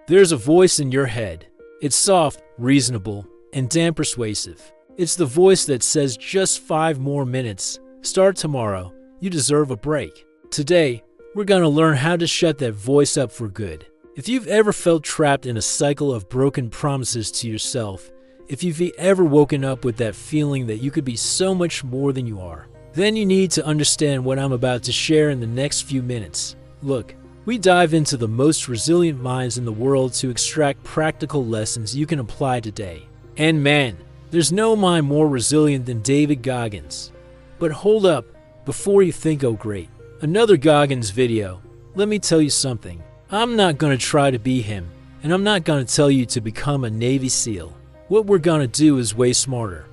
There's a voice in your head. It's soft, reasonable, and damn persuasive. It's the voice that says just 5 more minutes. Start tomorrow. You deserve a break. Today, we're going to learn how to shut that voice up for good. If you've ever felt trapped in a cycle of broken promises to yourself, if you've ever woken up with that feeling that you could be so much more than you are, then you need to understand what I'm about to share in the next few minutes. Look, we dive into the most resilient minds in the world to extract practical lessons you can apply today. And man, there's no mind more resilient than David Goggins. But hold up, before you think, oh great, another Goggins video, let me tell you something. I'm not going to try to be him, and I'm not going to tell you to become a Navy SEAL. What we're going to do is way smarter.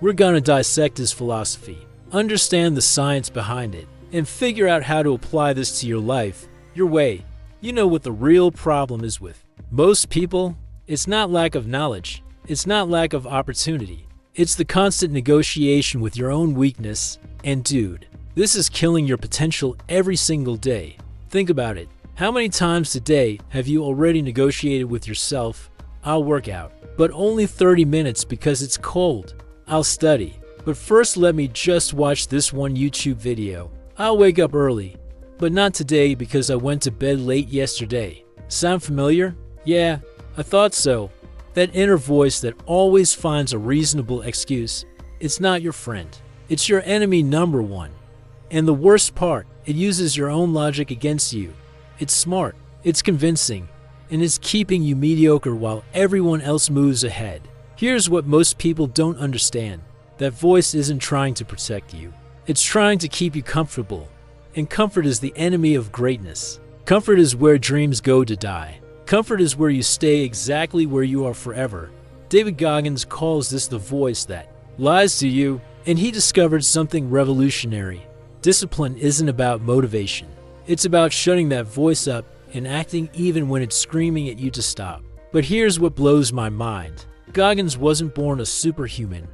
We're going to dissect his philosophy, understand the science behind it, and figure out how to apply this to your life, your way. You know what the real problem is with most people? It's not lack of knowledge. It's not lack of opportunity. It's the constant negotiation with your own weakness. And dude, this is killing your potential every single day. Think about it. How many times today have you already negotiated with yourself? I'll work out, but only 30 minutes because it's cold. I'll study, but first let me just watch this one YouTube video. I'll wake up early, but not today because I went to bed late yesterday. Sound familiar? Yeah, I thought so. That inner voice that always finds a reasonable excuse. It's not your friend. It's your enemy number one. And the worst part, it uses your own logic against you. It's smart, it's convincing, and it's keeping you mediocre while everyone else moves ahead. Here's what most people don't understand. That voice isn't trying to protect you. It's trying to keep you comfortable. And comfort is the enemy of greatness. Comfort is where dreams go to die. Comfort is where you stay exactly where you are forever. David Goggins calls this the voice that lies to you, and he discovered something revolutionary. Discipline isn't about motivation. It's about shutting that voice up and acting even when it's screaming at you to stop. But here's what blows my mind. Goggins wasn't born a superhuman.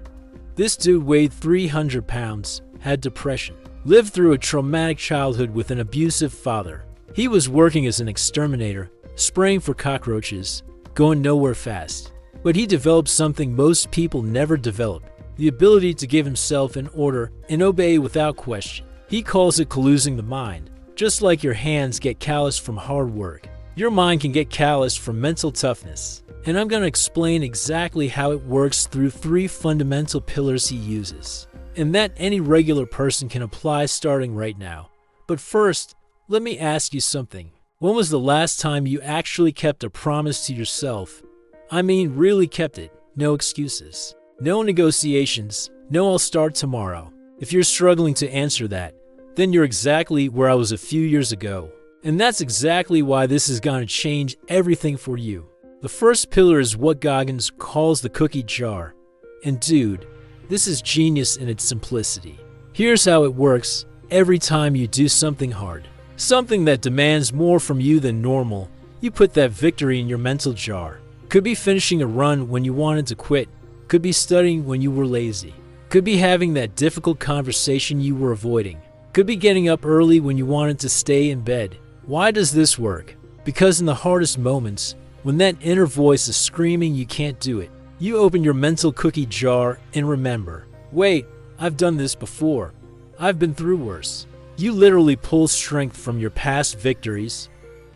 This dude weighed 300 pounds, had depression, lived through a traumatic childhood with an abusive father. He was working as an exterminator, spraying for cockroaches, going nowhere fast. But he developed something most people never develop, the ability to give himself an order and obey without question. He calls it losing the mind. Just like your hands get calloused from hard work, your mind can get calloused from mental toughness. And I'm going to explain exactly how it works through 3 fundamental pillars he uses, and that any regular person can apply starting right now. But first, let me ask you something. When was the last time you actually kept a promise to yourself? I mean, really kept it. No excuses. No negotiations. No, I'll start tomorrow. If you're struggling to answer that, then you're exactly where I was a few years ago. And that's exactly why this is going to change everything for you. The first pillar is what Goggins calls the cookie jar. And dude, this is genius in its simplicity. Here's how it works every time you do something hard, something that demands more from you than normal, you put that victory in your mental jar. Could be finishing a run when you wanted to quit. Could be studying when you were lazy. Could be having that difficult conversation you were avoiding. Could be getting up early when you wanted to stay in bed. Why does this work? Because in the hardest moments, when that inner voice is screaming you can't do it, you open your mental cookie jar and remember, wait, I've done this before. I've been through worse. You literally pull strength from your past victories.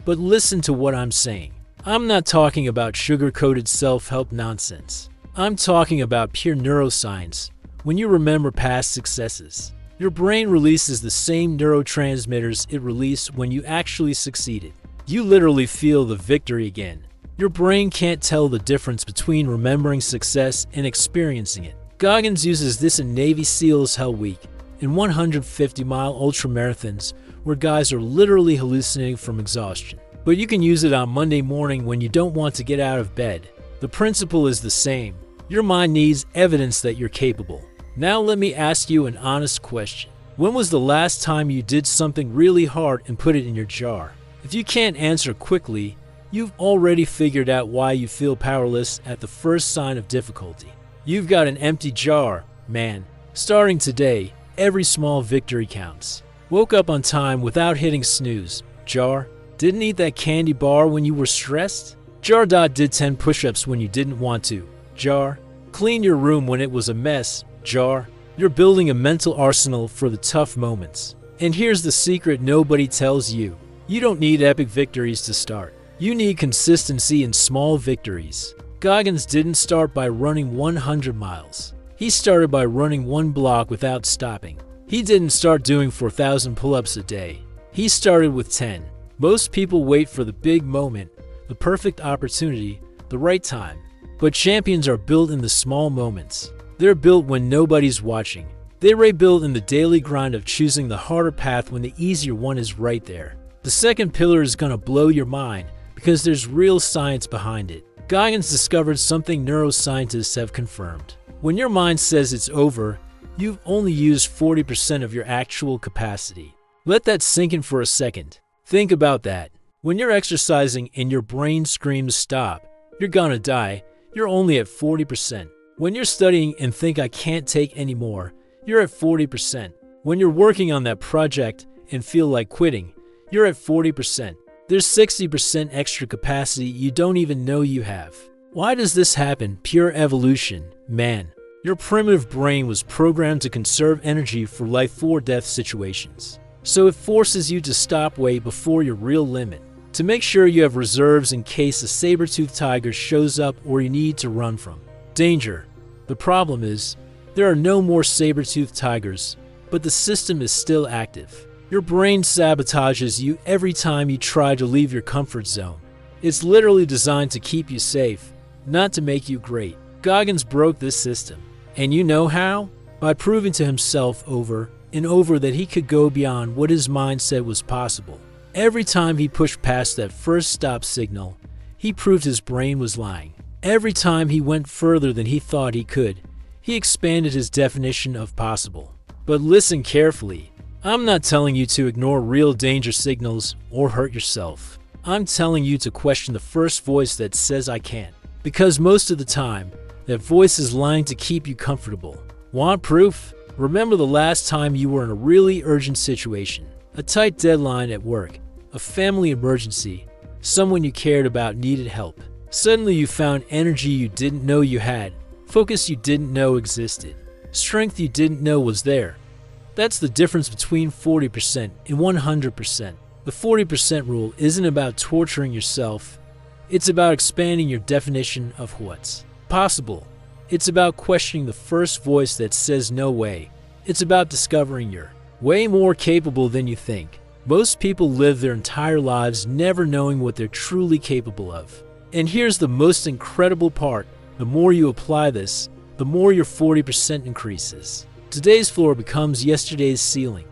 But listen to what I'm saying. I'm not talking about sugar-coated self-help nonsense. I'm talking about pure neuroscience. When you remember past successes, your brain releases the same neurotransmitters it released when you actually succeeded. You literally feel the victory again. Your brain can't tell the difference between remembering success and experiencing it. Goggins uses this in Navy SEALs Hell Week, in 150-mile ultramarathons where guys are literally hallucinating from exhaustion. But you can use it on Monday morning when you don't want to get out of bed. The principle is the same. Your mind needs evidence that you're capable. Now let me ask you an honest question. When was the last time you did something really hard and put it in your jar? If you can't answer quickly, you've already figured out why you feel powerless at the first sign of difficulty. You've got an empty jar, man. Starting today, every small victory counts. Woke up on time without hitting snooze. Jar. Didn't eat that candy bar when you were stressed? Jar. Did 10 push-ups when you didn't want to. Jar. Clean your room when it was a mess. Jar. You're building a mental arsenal for the tough moments. And here's the secret nobody tells you. You don't need epic victories to start. You need consistency in small victories. Goggins didn't start by running 100 miles. He started by running one block without stopping. He didn't start doing 4,000 pull-ups a day. He started with 10. Most people wait for the big moment, the perfect opportunity, the right time. But champions are built in the small moments. They're built when nobody's watching. They're rebuilt in the daily grind of choosing the harder path when the easier one is right there. The second pillar is gonna blow your mind because there's real science behind it. Goggins discovered something neuroscientists have confirmed. When your mind says it's over, you've only used 40% of your actual capacity. Let that sink in for a second. Think about that. When you're exercising and your brain screams stop, you're gonna die, you're only at 40%. When you're studying and think I can't take any more, you're at 40%. When you're working on that project and feel like quitting, you're at 40%. There's 60% extra capacity you don't even know you have. Why does this happen? Pure evolution, man. Your primitive brain was programmed to conserve energy for life or death situations. So it forces you to stop way before your real limit, to make sure you have reserves in case a saber-toothed tiger shows up or you need to run from danger. The problem is, there are no more saber-toothed tigers, but the system is still active. Your brain sabotages you every time you try to leave your comfort zone. It's literally designed to keep you safe, not to make you great. Goggins broke this system. And you know how? By proving to himself over and over that he could go beyond what his mind said was possible. Every time he pushed past that first stop signal, he proved his brain was lying. Every time he went further than he thought he could, he expanded his definition of possible. But listen carefully. I'm not telling you to ignore real danger signals or hurt yourself. I'm telling you to question the first voice that says I can't. Because most of the time, that voice is lying to keep you comfortable. Want proof? Remember the last time you were in a really urgent situation. A tight deadline at work, a family emergency, someone you cared about needed help. Suddenly you found energy you didn't know you had, focus you didn't know existed, strength you didn't know was there. That's the difference between 40% and 100%. The 40% rule isn't about torturing yourself. It's about expanding your definition of what's possible. It's about questioning the first voice that says no way. It's about discovering you're way more capable than you think. Most people live their entire lives never knowing what they're truly capable of. And here's the most incredible part. The more you apply this, the more your 40% increases. Today's floor becomes yesterday's ceiling.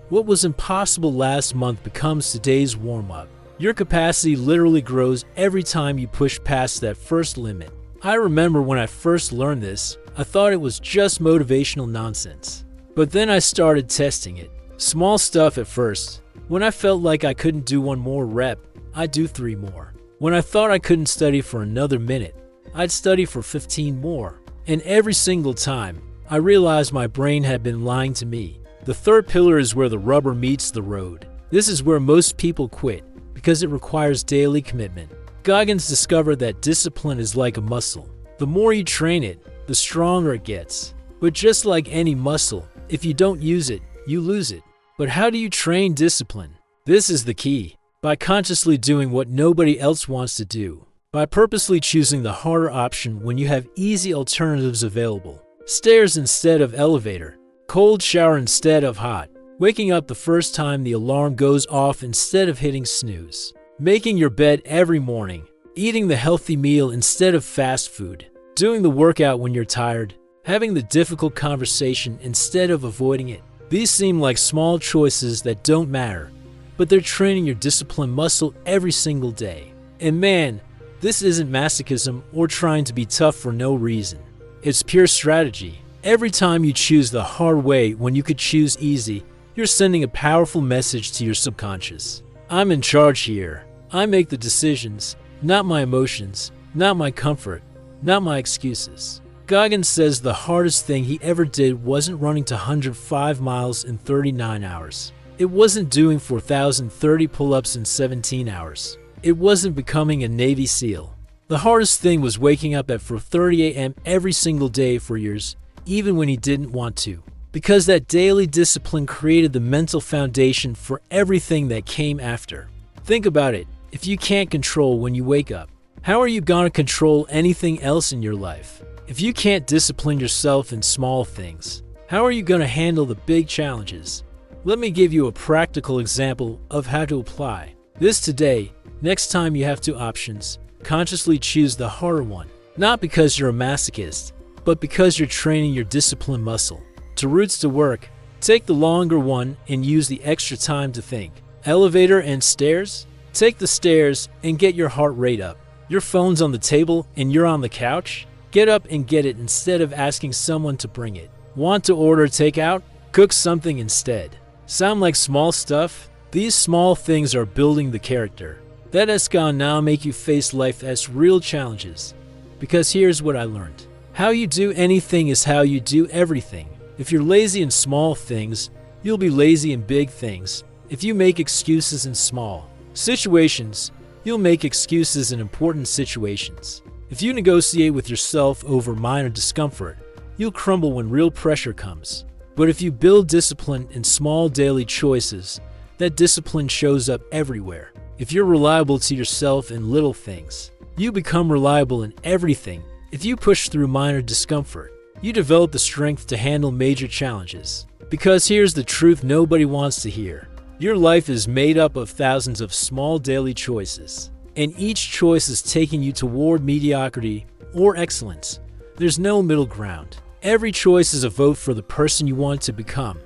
What was impossible last month becomes today's warm-up. Your capacity literally grows every time you push past that first limit. I remember when I first learned this, I thought it was just motivational nonsense. But then I started testing it. Small stuff at first. When I felt like I couldn't do one more rep, I'd do 3 more. When I thought I couldn't study for another minute, I'd study for 15 more. And every single time, I realized my brain had been lying to me. The third pillar is where the rubber meets the road. This is where most people quit, because it requires daily commitment. Goggins discovered that discipline is like a muscle. The more you train it, the stronger it gets. But just like any muscle, if you don't use it, you lose it. But how do you train discipline? This is the key. By consciously doing what nobody else wants to do. By purposely choosing the harder option when you have easy alternatives available. Stairs instead of elevator. Cold shower instead of hot. Waking up the first time the alarm goes off instead of hitting snooze. Making your bed every morning. Eating the healthy meal instead of fast food. Doing the workout when you're tired. Having the difficult conversation instead of avoiding it. These seem like small choices that don't matter, but they're training your discipline muscle every single day. And man, this isn't masochism or trying to be tough for no reason. It's pure strategy. Every time you choose the hard way when you could choose easy, you're sending a powerful message to your subconscious. I'm in charge here. I make the decisions, not my emotions, not my comfort, not my excuses. Goggins says the hardest thing he ever did wasn't running to 105 miles in 39 hours. It wasn't doing 4,030 pull-ups in 17 hours. It wasn't becoming a Navy SEAL. The hardest thing was waking up at 4:30 a.m. every single day for years, even when he didn't want to. Because that daily discipline created the mental foundation for everything that came after. Think about it. If you can't control when you wake up, how are you gonna control anything else in your life? If you can't discipline yourself in small things, how are you gonna handle the big challenges? Let me give you a practical example of how to apply this today. Next time you have two options, consciously choose the harder one. Not because you're a masochist, but because you're training your discipline muscle. To routes to work, take the longer one and use the extra time to think. Elevator and stairs? Take the stairs and get your heart rate up. Your phone's on the table and you're on the couch? Get up and get it instead of asking someone to bring it. Want to order takeout? Cook something instead. Sound like small stuff? These small things are building the character. That is gonna now make you face life as real challenges. Because here's what I learned. How you do anything is how you do everything. If you're lazy in small things, you'll be lazy in big things. If you make excuses in small situations, you'll make excuses in important situations. If you negotiate with yourself over minor discomfort, you'll crumble when real pressure comes. But if you build discipline in small daily choices, that discipline shows up everywhere. If you're reliable to yourself in little things, you become reliable in everything. If you push through minor discomfort, you develop the strength to handle major challenges. Because here's the truth nobody wants to hear. Your life is made up of thousands of small daily choices, and each choice is taking you toward mediocrity or excellence. There's no middle ground. Every choice is a vote for the person you want to become.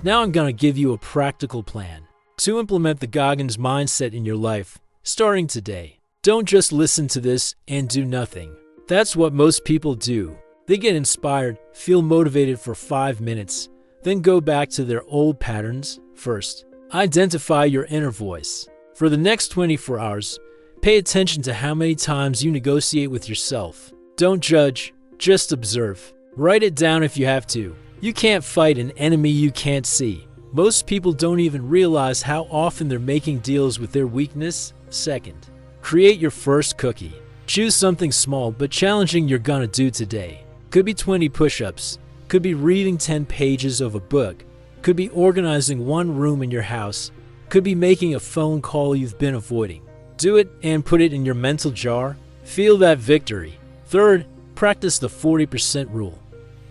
Now I'm gonna give you a practical plan to implement the Goggins mindset in your life, starting today. Don't just listen to this and do nothing. That's what most people do. They get inspired, feel motivated for 5 minutes, then go back to their old patterns. First, identify your inner voice. For the next 24 hours, pay attention to how many times you negotiate with yourself. Don't judge, just observe. Write it down if you have to. You can't fight an enemy you can't see. Most people don't even realize how often they're making deals with their weakness. Second, create your first cookie. Choose something small but challenging you're gonna do today. Could be 20 push-ups, could be reading 10 pages of a book, could be organizing one room in your house, could be making a phone call you've been avoiding. Do it and put it in your mental jar. Feel that victory. Third, practice the 40% rule.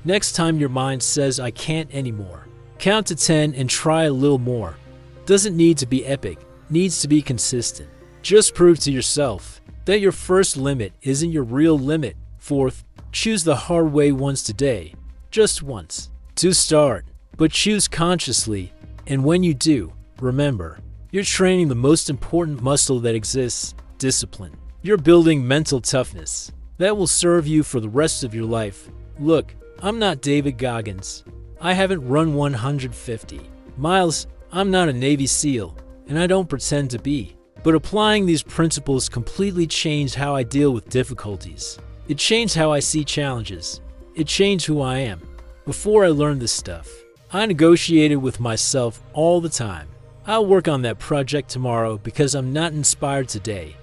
Next time your mind says, I can't anymore, count to 10 and try a little more. Doesn't need to be epic, needs to be consistent. Just prove to yourself that your first limit isn't your real limit. Fourth, choose the hard way once today, just once, to start, but choose consciously. And when you do, remember, you're training the most important muscle that exists, discipline. You're building mental toughness that will serve you for the rest of your life. Look, I'm not David Goggins. I haven't run 150 miles. I'm not a Navy SEAL, and I don't pretend to be. But applying these principles completely changed how I deal with difficulties. It changed how I see challenges. It changed who I am. Before I learned this stuff, I negotiated with myself all the time. I'll work on that project tomorrow because I'm not inspired today.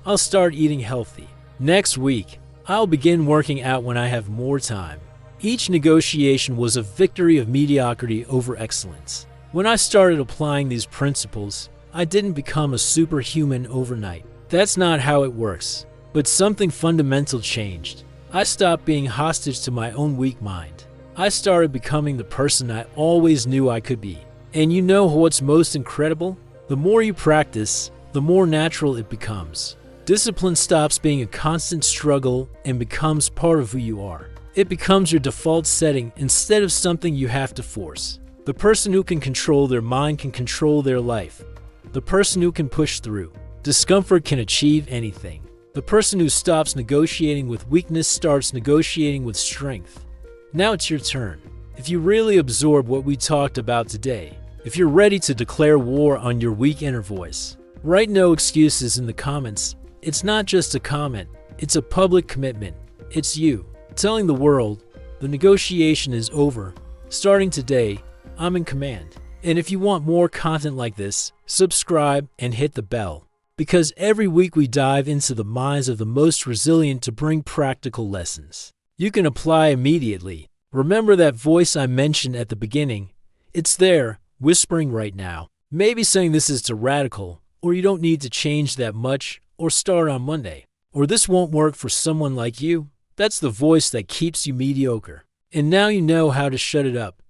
I'll start eating healthy. Next week, I'll begin working out when I have more time. Each negotiation was a victory of mediocrity over excellence. When I started applying these principles, I didn't become a superhuman overnight. That's not how it works. But something fundamental changed. I stopped being hostage to my own weak mind. I started becoming the person I always knew I could be. And you know what's most incredible? The more you practice, the more natural it becomes. Discipline stops being a constant struggle and becomes part of who you are. It becomes your default setting instead of something you have to force. The person who can control their mind can control their life. The person who can push through discomfort can achieve anything. The person who stops negotiating with weakness starts negotiating with strength. Now it's your turn. If you really absorb what we talked about today, if you're ready to declare war on your weak inner voice, write no excuses in the comments. It's not just a comment, it's a public commitment. It's you telling the world, the negotiation is over. Starting today, I'm in command. And if you want more content like this, subscribe and hit the bell. Because every week we dive into the minds of the most resilient to bring practical lessons you can apply immediately. Remember that voice I mentioned at the beginning? It's there, whispering right now. Maybe saying this is too radical, or you don't need to change that much, or start on Monday, or this won't work for someone like you. That's the voice that keeps you mediocre. And now you know how to shut it up.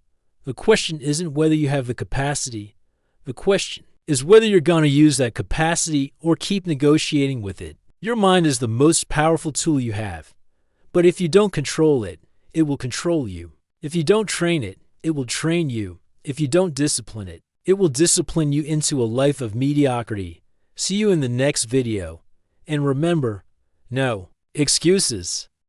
The question isn't whether you have the capacity. The question is whether you're going to use that capacity or keep negotiating with it. Your mind is the most powerful tool you have. But if you don't control it, it will control you. If you don't train it, it will train you. If you don't discipline it, it will discipline you into a life of mediocrity. See you in the next video. And remember, no excuses.